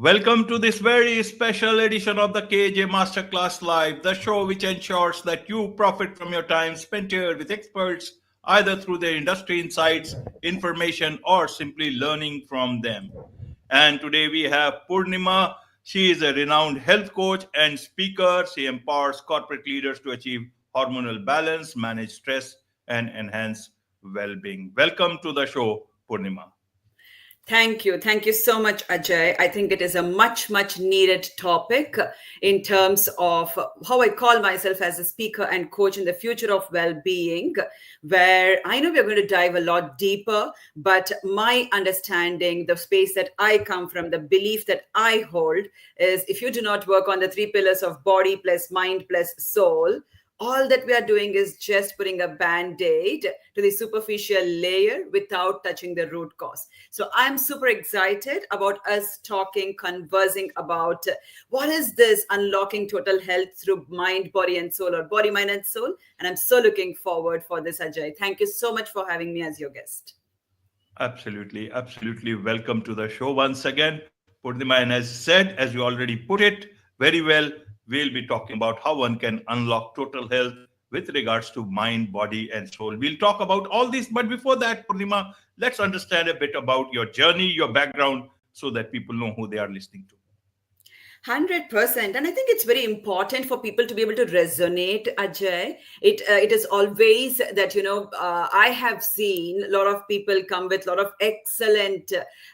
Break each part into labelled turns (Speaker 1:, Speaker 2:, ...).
Speaker 1: Welcome to this very special edition of the KJ Masterclass Live, the show which ensures that you profit from your time spent here with experts, either through their industry insights, information, or simply learning from them. And today we have Poorniima. She is a renowned health coach and speaker. She empowers corporate leaders to achieve hormonal balance, manage stress, and enhance well being. Welcome to the show, Poorniima.
Speaker 2: Thank you. Thank you so much, Ajay. I think it is a much needed topic in terms of how I call myself as a speaker and coach in the future of well-being, where I know we're going to dive a lot deeper, but my understanding, the space that I come from, the belief that I hold is if you do not work on the three pillars of body plus mind plus soul, all that we are doing is just putting a band-aid to the superficial layer without touching the root cause. So I'm super excited about us talking, conversing about what is this unlocking total health through mind, body, and soul, or body, mind, and soul. And I'm so looking forward for this, Ajay. Thank you so much for having me as your guest.
Speaker 1: Absolutely, absolutely. Welcome to the show once again. Poorniima, and as said, as you already put it very well, we'll be talking about how one can unlock total health with regards to mind, body, and soul. We'll talk about all this, but before that, Poorniima, let's understand a bit about your journey, your background, so that people know who they are listening to.
Speaker 2: 100%. And I think it's very important for people to be able to resonate, Ajay. It is always that, I have seen a lot of people come with a lot of excellent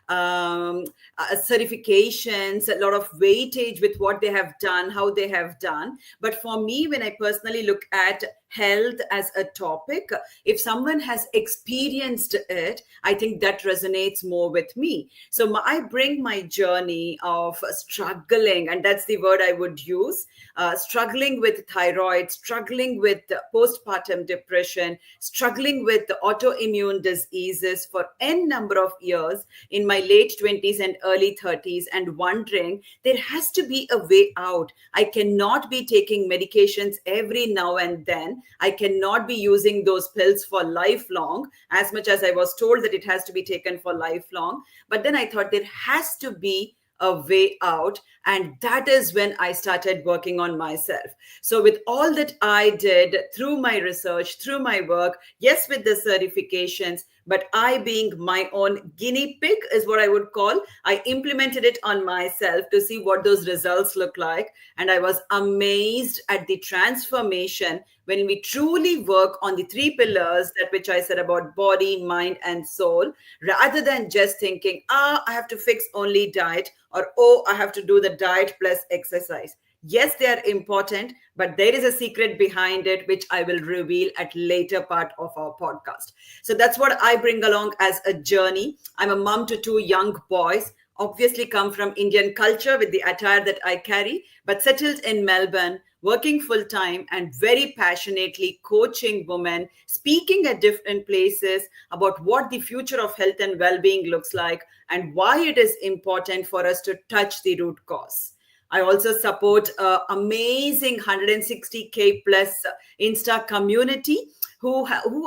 Speaker 2: certifications, a lot of weightage with what they have done, how they have done. But for me, when I personally look at health as a topic, if someone has experienced it, I think that resonates more with me. So I bring my journey of struggling, and that's the word I would use, struggling with thyroid, struggling with postpartum depression, struggling with autoimmune diseases for n number of years in my late 20s and early 30s, and wondering there has to be a way out. I cannot be taking medications every now and then. I cannot be using those pills for lifelong, as much as I was told that it has to be taken for lifelong. But then I thought there has to be a way out. And that is when I started working on myself. So with all that I did through my research, through my work, yes, with the certifications, but I being my own guinea pig is what I would call, I implemented it on myself to see what those results look like. And I was amazed at the transformation when we truly work on the three pillars, that which I said about body, mind, and soul, rather than just thinking, I have to fix only diet, or, I have to do the diet plus exercise. Yes, they are important, but there is a secret behind it, which I will reveal at later part of our podcast. So that's what I bring along as a journey. I'm a mom to two young boys, obviously come from Indian culture with the attire that I carry, but settled in Melbourne, working full time and very passionately coaching women, speaking at different places about what the future of health and well-being looks like and why it is important for us to touch the root cause. I also support amazing 160K plus Insta community who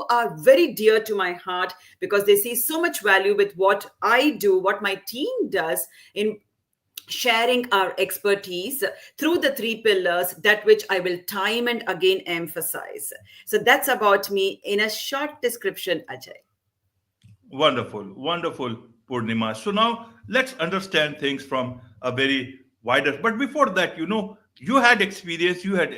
Speaker 2: are very dear to my heart because they see so much value with what I do, what my team does in sharing our expertise through the three pillars, that which I will time and again emphasize. So that's about me in a short description, Ajay.
Speaker 1: Wonderful, wonderful, Poorniima. So now let's understand things from a very wider. But before that, you had experience, you had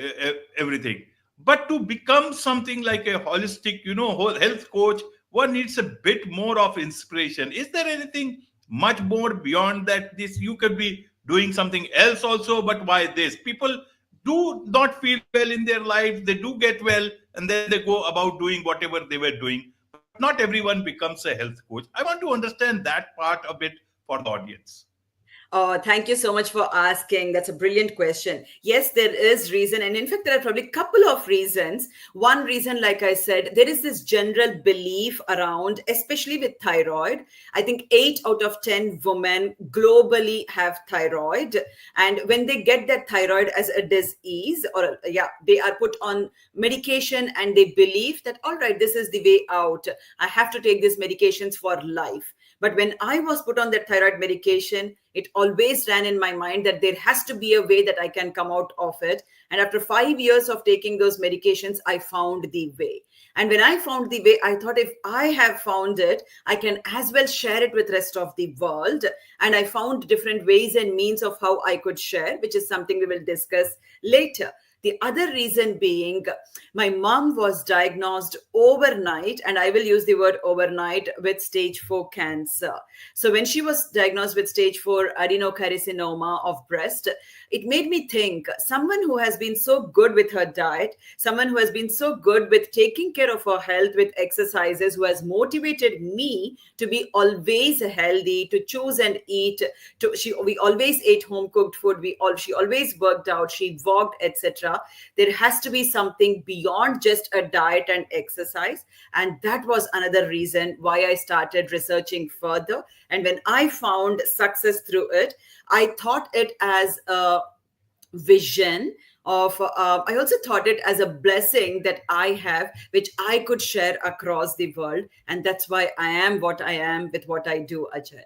Speaker 1: everything. But to become something like a holistic, whole health coach, one needs a bit more of inspiration. Is there anything much more beyond that? This you could be doing something else also, but why this? People do not feel well in their lives. They do get well, and then they go about doing whatever they were doing. But not everyone becomes a health coach. I want to understand that part a bit for the audience.
Speaker 2: Oh, thank you so much for asking. That's a brilliant question. Yes, there is reason. And in fact, there are probably a couple of reasons. One reason, like I said, there is this general belief around, especially with thyroid. I think 8 out of 10 women globally have thyroid. And when they get that thyroid as a disease, or they are put on medication and they believe that, all right, this is the way out. I have to take these medications for life. But when I was put on that thyroid medication, it always ran in my mind that there has to be a way that I can come out of it. And after 5 years of taking those medications, I found the way. And when I found the way, I thought if I have found it, I can as well share it with rest of the world. And I found different ways and means of how I could share, which is something we will discuss later. The other reason being, my mom was diagnosed overnight, and I will use the word overnight, with stage 4 cancer. So when she was diagnosed with stage 4 adenocarcinoma of breast, it made me think, someone who has been so good with her diet, someone who has been so good with taking care of her health with exercises, who has motivated me to be always healthy, to choose and eat. We always ate home cooked food. She always worked out. She walked, etc. There has to be something beyond just a diet and exercise, and that was another reason why I started researching further. And when I found success through it, I thought it as a vision of I also thought it as a blessing that I have, which I could share across the world. And that's why I am what I am with what I do, Ajay.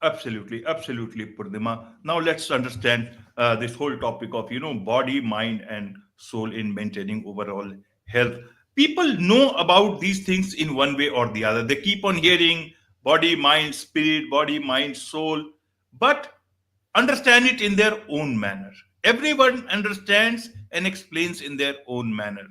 Speaker 1: Absolutely, absolutely, Purnima. Now let's understand this whole topic of body, mind, and soul in maintaining overall health. People know about these things in one way or the other. They keep on hearing body, mind, spirit, body, mind, soul, but understand it in their own manner. Everyone understands and explains in their own manner.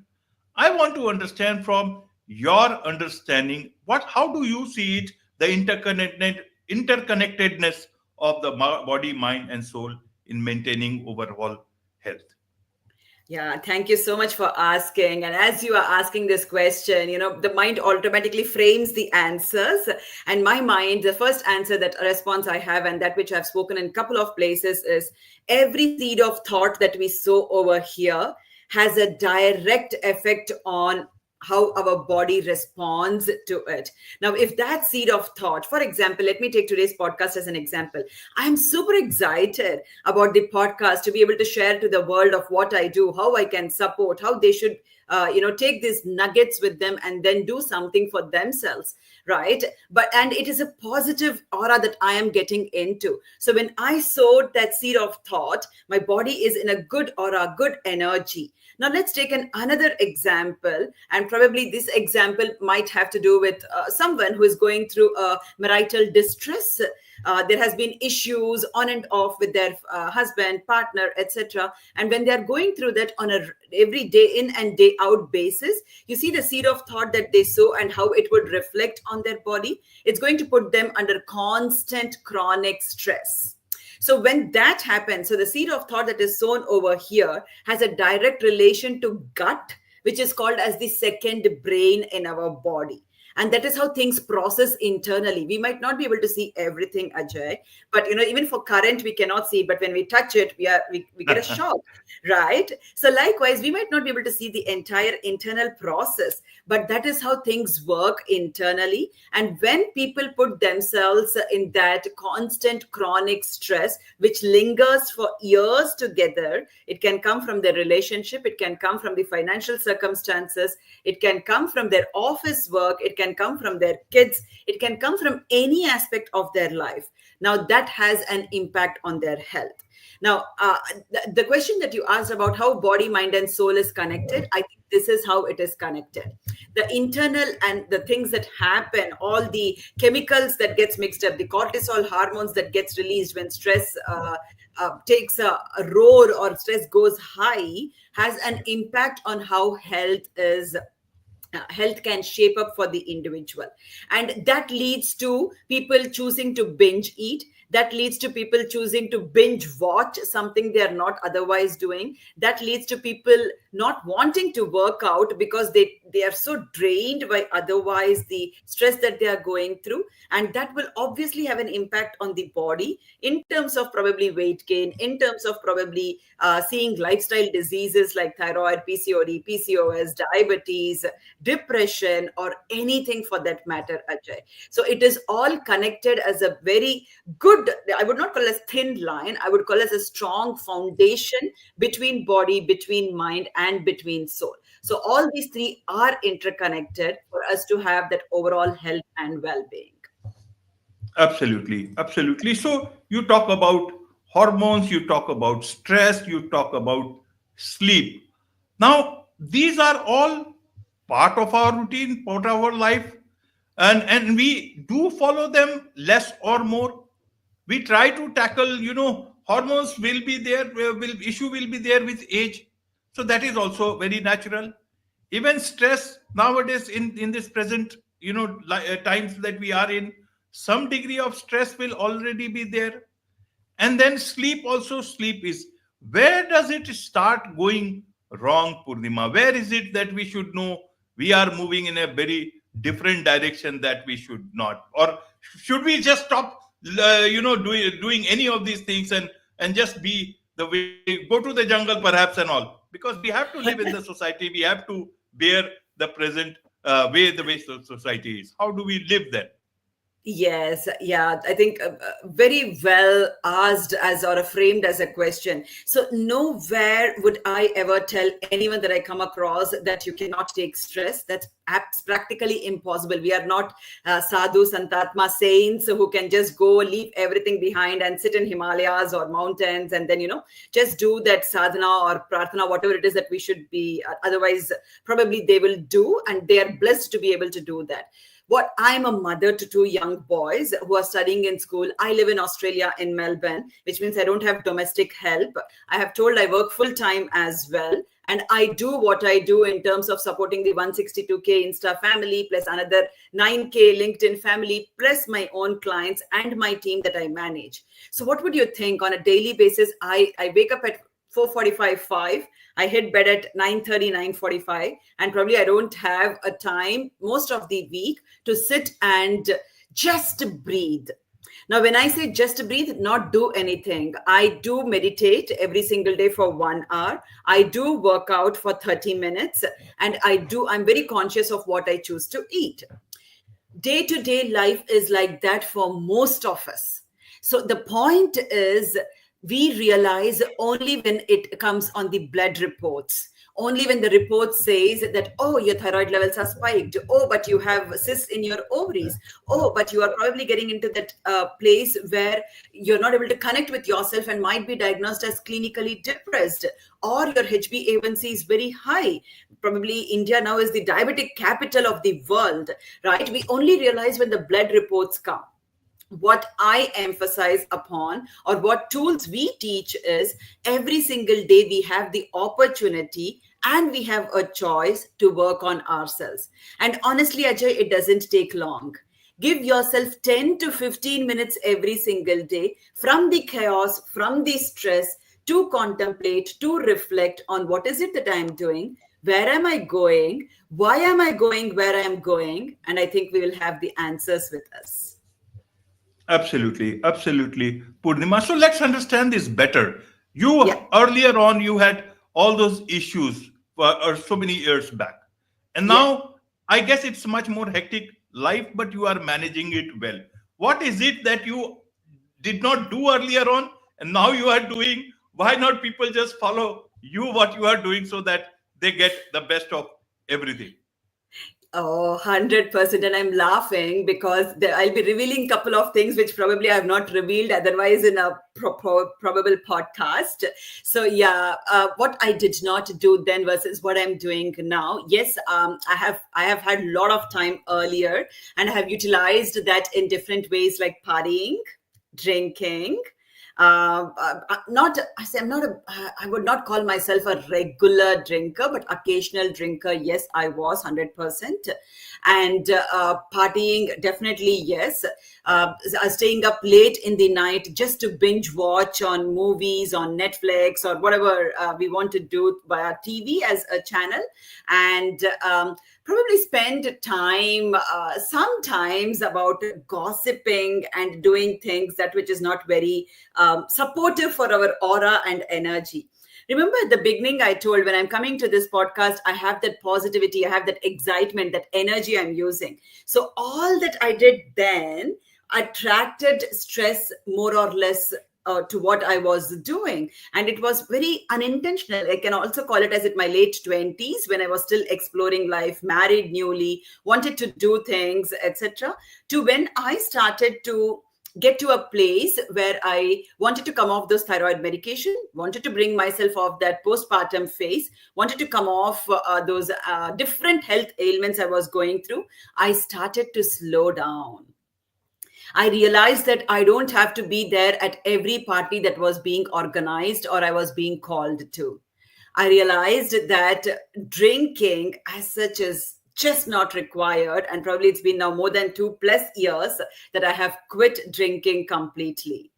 Speaker 1: I want to understand from your understanding how do you see it, the interconnectedness of the body, mind, and soul in maintaining overall health.
Speaker 2: Yeah, thank you so much for asking. And as you are asking this question, the mind automatically frames the answers. And my mind, the first answer, that response I have, and that which I've spoken in a couple of places, is every seed of thought that we sow over here has a direct effect on how our body responds to it. Now, if that seed of thought, for example, let me take today's podcast as an example. I'm super excited about the podcast, to be able to share to the world of what I do, how I can support, how they should take these nuggets with them and then do something for themselves, right? And it is a positive aura that I am getting into. So when I sowed that seed of thought, my body is in a good aura, good energy. Now let's take another example, and probably this example might have to do with someone who is going through a marital distress. There has been issues on and off with their husband, partner, etc. And when they are going through that on a every day in and day out basis, you see the seed of thought that they sow and how it would reflect on their body. It's going to put them under constant chronic stress. So when that happens, so the seed of thought that is sown over here has a direct relation to gut, which is called as the second brain in our body. And that is how things process internally. We might not be able to see everything, Ajay, but even for current we cannot see, but when we touch it, we get a shock, right? So likewise, we might not be able to see the entire internal process, but that is how things work internally. And when people put themselves in that constant chronic stress, which lingers for years together, it can come from their relationship, it can come from the financial circumstances, it can come from their office work, it can come from their kids, it can come from any aspect of their life. Now that has an impact on their health. Now, the question that you asked about how body, mind, and soul is connected, I think this is how it is connected. The internal and the things that happen, all the chemicals that gets mixed up, the cortisol hormones that gets released when stress takes a roar or stress goes high, has an impact on how health can shape up for the individual. And that leads to people choosing to binge eat. That leads to people choosing to binge watch something they are not otherwise doing. That leads to people not wanting to work out because they are so drained by otherwise the stress that they are going through. And that will obviously have an impact on the body in terms of probably weight gain, in terms of probably seeing lifestyle diseases like thyroid, PCOD, PCOS, diabetes, depression, or anything for that matter, Ajay. So it is all connected as a very good, I would not call it as thin line, I would call it as a strong foundation between body, between mind, and between soul. So all these three are interconnected for us to have that overall health and well-being.
Speaker 1: Absolutely, absolutely. So you talk about hormones, you talk about stress, you talk about sleep. Now, these are all part of our routine, part of our life, and we do follow them less or more. We try to tackle, hormones will be there, will issue will be there with age, so that is also very natural. Even stress nowadays, in this present, times that we are in, some degree of stress will already be there. And then sleep also. Sleep is, where does it start going wrong, Purnima? Where is it that we should know we are moving in a very different direction that we should not? Or should we just stop doing any of these things, and just be the way, go to the jungle perhaps and all, because we have to live in the society, we have to bear the present way, the way society is. How do we live then?
Speaker 2: Yes, yeah, I think very well asked as or framed as a question. So, nowhere would I ever tell anyone that I come across that you cannot take stress. That's practically impossible. We are not sadhu, santatma, saints who can just go, leave everything behind and sit in Himalayas or mountains and then, just do that sadhana or prarthana, whatever it is that we should be. Otherwise, probably they will do, and they are blessed to be able to do that. What I'm a mother to two young boys who are studying in school. I live in Australia, in Melbourne, which means I don't have domestic help. I have told I work full time as well. And I do what I do in terms of supporting the 162K Insta family, plus another 9K LinkedIn family, plus my own clients and my team that I manage. So what would you think on a daily basis? I wake up at 4:45, 5. I hit bed at 9:30, 9:45, and probably I don't have a time most of the week to sit and just breathe. Now, when I say just breathe, not do anything, I do meditate every single day for 1 hour. I do work out for 30 minutes, and I'm very conscious of what I choose to eat. Day to day life is like that for most of us. So the point is, we realize only when it comes on the blood reports, only when the report says that, oh, your thyroid levels are spiked, oh, but you have cysts in your ovaries, oh, but you are probably getting into that place where you're not able to connect with yourself and might be diagnosed as clinically depressed, or your HbA1c is very high. Probably India now is the diabetic capital of the world, right? We only realize when the blood reports come. What I emphasize upon, or what tools we teach, is every single day we have the opportunity and we have a choice to work on ourselves. And honestly, Ajay, it doesn't take long. Give yourself 10 to 15 minutes every single day from the chaos, from the stress, to contemplate, to reflect on what is it that I'm doing, where am I going, why am I going where I'm going, and I think we will have the answers with us.
Speaker 1: Absolutely, absolutely, Purnima. So let's understand this better.
Speaker 2: Yeah,
Speaker 1: Earlier on, you had all those issues so many years back, and
Speaker 2: yeah.
Speaker 1: now I guess it's much more hectic life, but you are managing it well. What is it that you did not do earlier on, and now you are doing? Why not people just follow you what you are doing so that they get the best of everything?
Speaker 2: Oh, 100%. And I'm laughing because I'll be revealing a couple of things which probably I have not revealed otherwise in a probable podcast. So, yeah, what I did not do then versus what I'm doing now. Yes, I have had a lot of time earlier, and I have utilized that in different ways, like partying, drinking. Not, I say I'm not I would not call myself a regular drinker, but occasional drinker. Yes, I was 100%. And partying, definitely, yes. Staying up late in the night just to binge watch on movies on Netflix or whatever we want to do via TV as a channel. And probably spend time sometimes about gossiping and doing things that which is not very supportive for our aura and energy. Remember at the beginning, I told when I'm coming to this podcast, I have that positivity, I have that excitement, that energy I'm using. So all that I did then attracted stress more or less to what I was doing. And it was very unintentional. I can also call it as at my late 20s, when I was still exploring life, married newly, wanted to do things, etc., to when I started to get to a place where I wanted to come off those thyroid medication, wanted to bring myself off that postpartum phase, wanted to come off those different health ailments I was going through. I started to slow down. I realized that I don't have to be there at every party that was being organized or I was being called to. I realized that drinking as such is just not required. And probably it's been now more than 2+ years that I have quit drinking completely.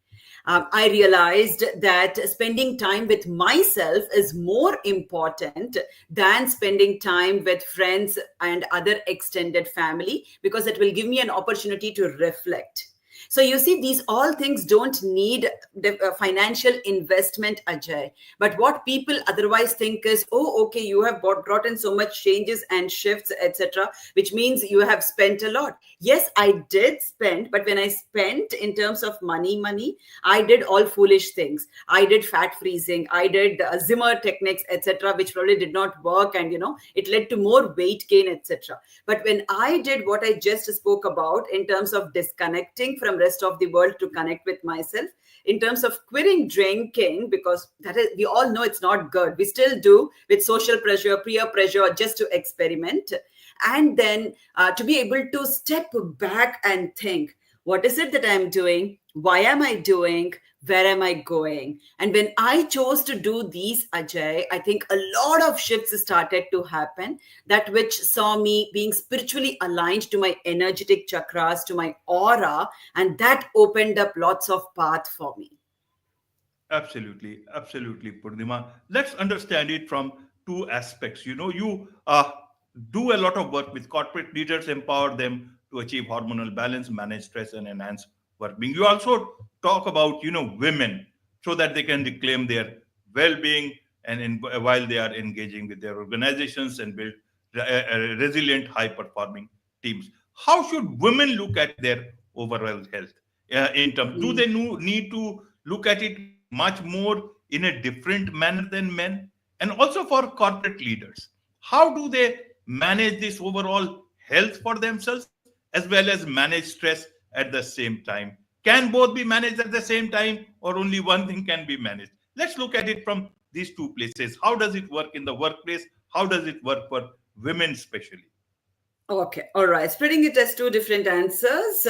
Speaker 2: I realized that spending time with myself is more important than spending time with friends and other extended family, because it will give me an opportunity to reflect. So you see, these all things don't need the financial investment, Ajay. But what people otherwise think is, oh, okay, you have brought in so much changes and shifts, etc., which means you have spent a lot. Yes, I did spend, but when I spent in terms of money, I did all foolish things. I did fat freezing, I did Zimmer techniques, etc., which probably did not work, and it led to more weight gain, etc. But when I did what I just spoke about in terms of disconnecting from rest of the world to connect with myself, in terms of quitting drinking, because that is, we all know it's not good, we still do with social pressure, peer pressure, just to experiment. And then to be able to step back and think, what is it that I'm doing, why am I doing, where am I going? And when I chose to do these, Ajay, I think a lot of shifts started to happen, that which saw me being spiritually aligned to my energetic chakras, to my aura, and that opened up lots of path for me.
Speaker 1: Absolutely, absolutely, Purnima. Let's understand it from two aspects. You do a lot of work with corporate leaders, empower them to achieve hormonal balance, manage stress, and enhance well-being. You also talk about women, so that they can reclaim their well-being, and while they are engaging with their organizations and build resilient, high-performing teams. How should women look at their overall health? In terms, do they need to look at it much more in a different manner than men? And also for corporate leaders, how do they manage this overall health for themselves as well as manage stress at the same time? Can both be managed at the same time, or only one thing can be managed? Let's look at it from these two places. How does it work in the workplace? How does it work for women especially?
Speaker 2: Okay, all right. Splitting it as two different answers.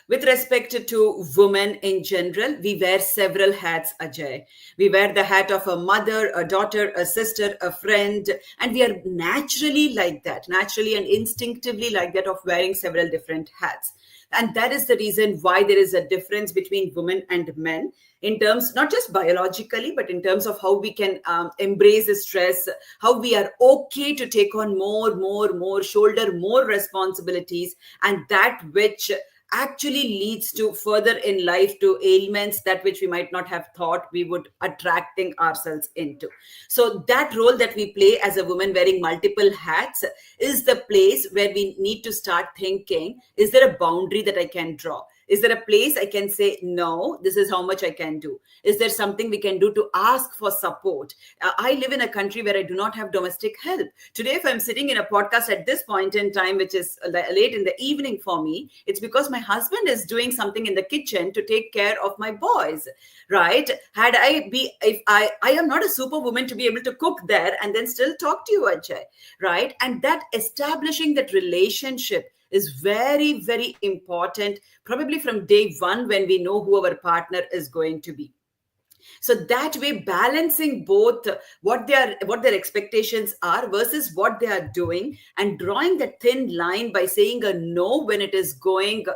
Speaker 2: With respect to women in general, we wear several hats, Ajay. We wear the hat of a mother, a daughter, a sister, a friend, and we are naturally like that, naturally and instinctively like that, of wearing several different hats. And that is the reason why there is a difference between women and men, in terms not just biologically, but in terms of how we can embrace the stress, how we are okay to take on more, shoulder more responsibilities, and that which actually leads to further in life to ailments that which we might not have thought we would attracting ourselves into. So that role that we play as a woman wearing multiple hats is the place where we need to start thinking, is there a boundary that I can draw? Is there a place I can say, no, this is how much I can do? Is there something we can do to ask for support? I live in a country where I do not have domestic help. Today, if I'm sitting in a podcast at this point in time, which is late in the evening for me, it's because my husband is doing something in the kitchen to take care of my boys, right? If I am not a superwoman to be able to cook there and then still talk to you, Ajay, right? And that establishing that relationship is very, very important, probably from day one, when we know who our partner is going to be. So that way, balancing both what their expectations are versus what they are doing, and drawing that thin line by saying a no when it is going,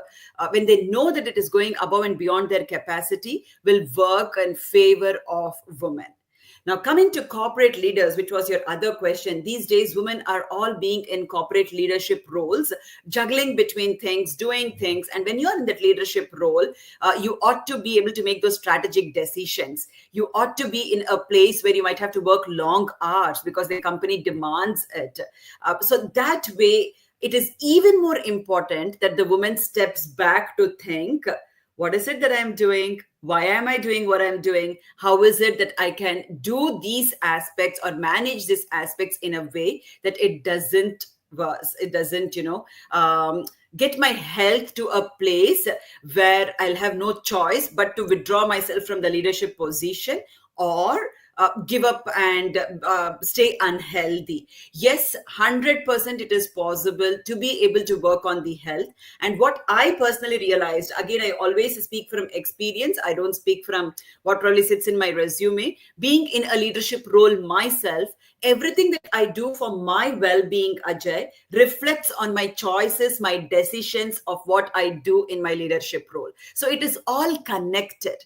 Speaker 2: when they know that it is going above and beyond their capacity, will work in favor of women. Now, coming to corporate leaders, which was your other question, these days women are all being in corporate leadership roles, juggling between things, doing things. And when you're in that leadership role, you ought to be able to make those strategic decisions. You ought to be in a place where you might have to work long hours because the company demands it. So that way, it is even more important that the woman steps back to think, what is it that I'm doing? Why am I doing what I'm doing? How is it that I can do these aspects or manage these aspects in a way that it doesn't, get my health to a place where I'll have no choice but to withdraw myself from the leadership position, or give up and stay unhealthy. Yes, 100% it is possible to be able to work on the health. And what I personally realized, again, I always speak from experience, I don't speak from what probably sits in my resume. Being in a leadership role myself, everything that I do for my well-being, Ajay, reflects on my choices, my decisions of what I do in my leadership role. So it is all connected.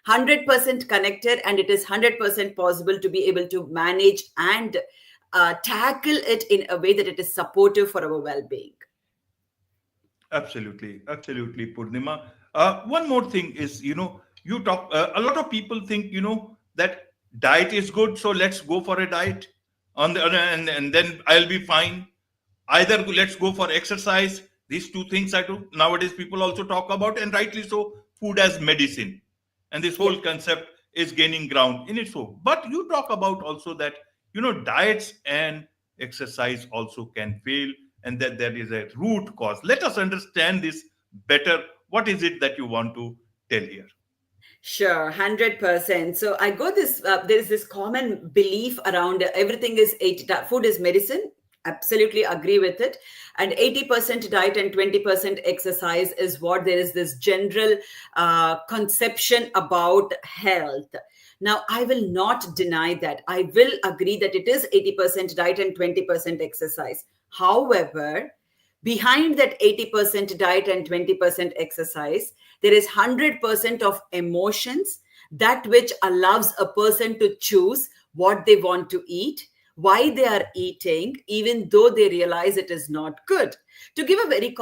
Speaker 2: 100% connected, and it is 100% possible to be able to manage and tackle it in a way that it is supportive for our well-being.
Speaker 1: Absolutely, absolutely, Purnima. One more thing is, you talk. A lot of people think, that diet is good, so let's go for a diet, and then I'll be fine. Either let's go for exercise. These two things I do nowadays. People also talk about, and rightly so, food as medicine, and this
Speaker 2: Yeah.
Speaker 1: whole concept is gaining ground in it. So, but you talk about also that diets and exercise also can fail, and that there is a root cause. Let us understand this better. What is it that you want to tell here?
Speaker 2: Sure, 100%. So I got this, there is this common belief around everything is 80, food is medicine. Absolutely agree with it. And 80% diet and 20% exercise is what there is this general conception about health. Now, I will not deny that. I will agree that it is 80% diet and 20% exercise. However, behind that 80% diet and 20% exercise, there is 100% of emotions, that which allows a person to choose what they want to eat, why they are eating, even though they realize it is not good. To give a very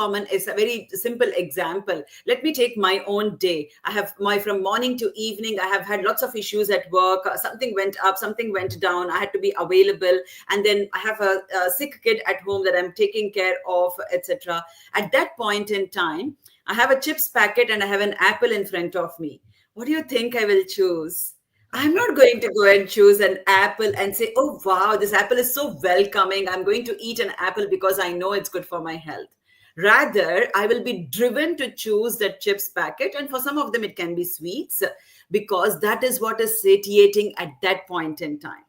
Speaker 2: simple example, let me take my own day. I have from morning to evening, I have had lots of issues at work. Something went up, something went down. I had to be available. And then I have a sick kid at home that I'm taking care of, etc. At that point in time, I have a chips packet and I have an apple in front of me. What do you think I will choose? I'm not going to go and choose an apple and say, oh, wow, this apple is so welcoming. I'm going to eat an apple because I know it's good for my health. Rather, I will be driven to choose that chips packet. And for some of them, it can be sweets, because that is what is satiating at that point in time.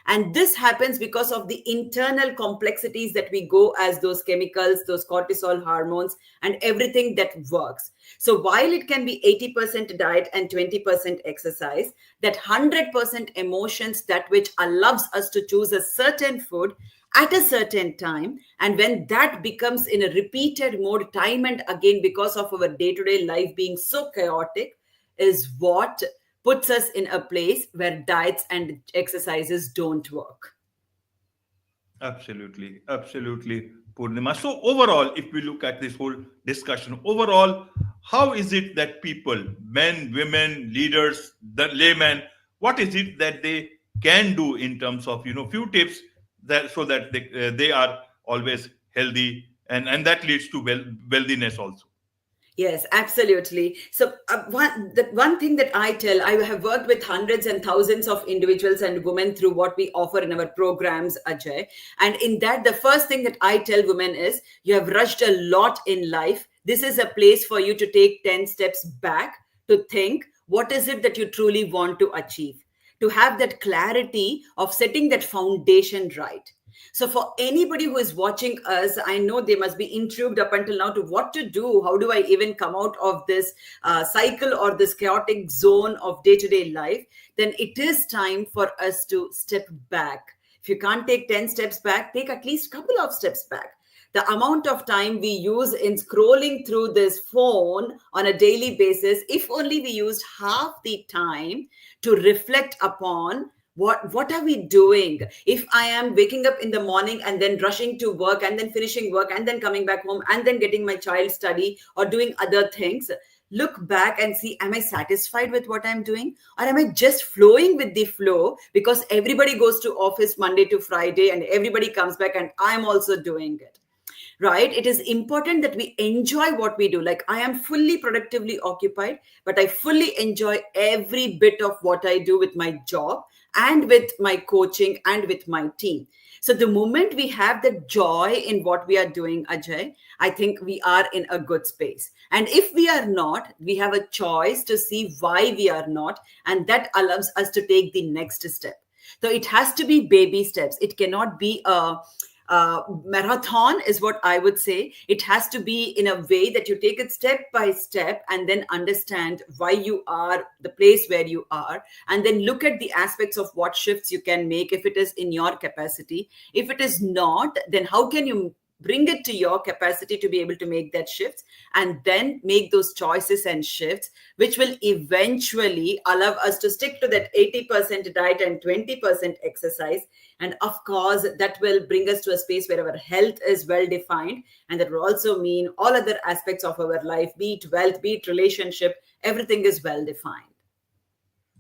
Speaker 2: And this happens because of the internal complexities that we go as those chemicals, those cortisol hormones, and everything that works. So while it can be 80% diet and 20% exercise, that 100% emotions, that which allows us to choose a certain food at a certain time, and when that becomes in a repeated mode time and again because of our day-to-day life being so chaotic, is what puts us in a place where diets and exercises don't work.
Speaker 1: Absolutely, absolutely, Purnima. So overall, if we look at this whole discussion, overall, how is it that people, men, women, leaders, the laymen, what is it that they can do in terms of few tips that so that they are always healthy, and that leads to wealthiness also.
Speaker 2: Yes, absolutely. So, the one thing that I tell, I have worked with hundreds and thousands of individuals and women through what we offer in our programs, Ajay. And in that, the first thing that I tell women is, you have rushed a lot in life. This is a place for you to take 10 steps back to think, what is it that you truly want to achieve? To have that clarity of setting that foundation right. So, for anybody who is watching us, I know they must be intrigued up until now to what to do. How do I even come out of this cycle or this chaotic zone of day to day life? Then it is time for us to step back. If you can't take 10 steps back, take at least a couple of steps back. The amount of time we use in scrolling through this phone on a daily basis, if only we used half the time to reflect upon what are we doing. If I am waking up in the morning and then rushing to work and then finishing work and then coming back home and then getting my child study or doing other things, look back and see, am I satisfied with what I'm doing, or am I just flowing with the flow because everybody goes to office Monday to Friday and everybody comes back and I'm also doing it? right? It is important that we enjoy what we do. Like, I am fully productively occupied, but I fully enjoy every bit of what I do with my job and with my coaching and with my team. So the moment we have the joy in what we are doing, Ajay, I think we are in a good space. And if we are not, we have a choice to see why we are not, and that allows us to take the next step. So it has to be baby steps. It cannot be a marathon, is what I would say. It has to be in a way that you take it step by step and then understand why you are the place where you are, and then look at the aspects of what shifts you can make if it is in your capacity. If it is not, then how can you bring it to your capacity to be able to make that shift, and then make those choices and shifts, which will eventually allow us to stick to that 80% diet and 20% exercise. And of course, that will bring us to a space where our health is well defined, and that will also mean all other aspects of our life, be it wealth, be it relationship, everything is well defined.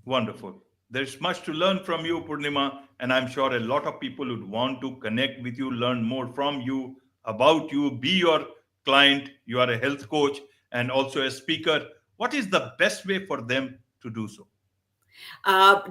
Speaker 1: Wonderful. There's much to learn from you, Purnima, and I'm sure a lot of people would want to connect with you, learn more from you, about you, be your client. You are a health coach and also a speaker. What is the best way for them to do so?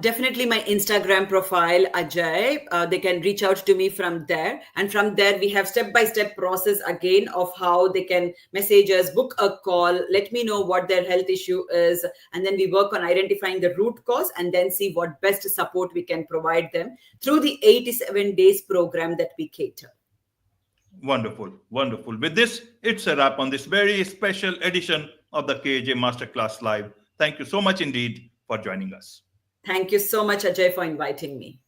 Speaker 2: Definitely my Instagram profile, Ajay. They can reach out to me from there. And from there, we have step-by-step process again of how they can message us, book a call, let me know what their health issue is. And then we work on identifying the root cause and then see what best support we can provide them through the 87 days program that we cater.
Speaker 1: Wonderful, wonderful. With this, it's a wrap on this very special edition of the KJ Masterclass Live. Thank you so much indeed for joining us.
Speaker 2: Thank you so much, Ajay, for inviting me.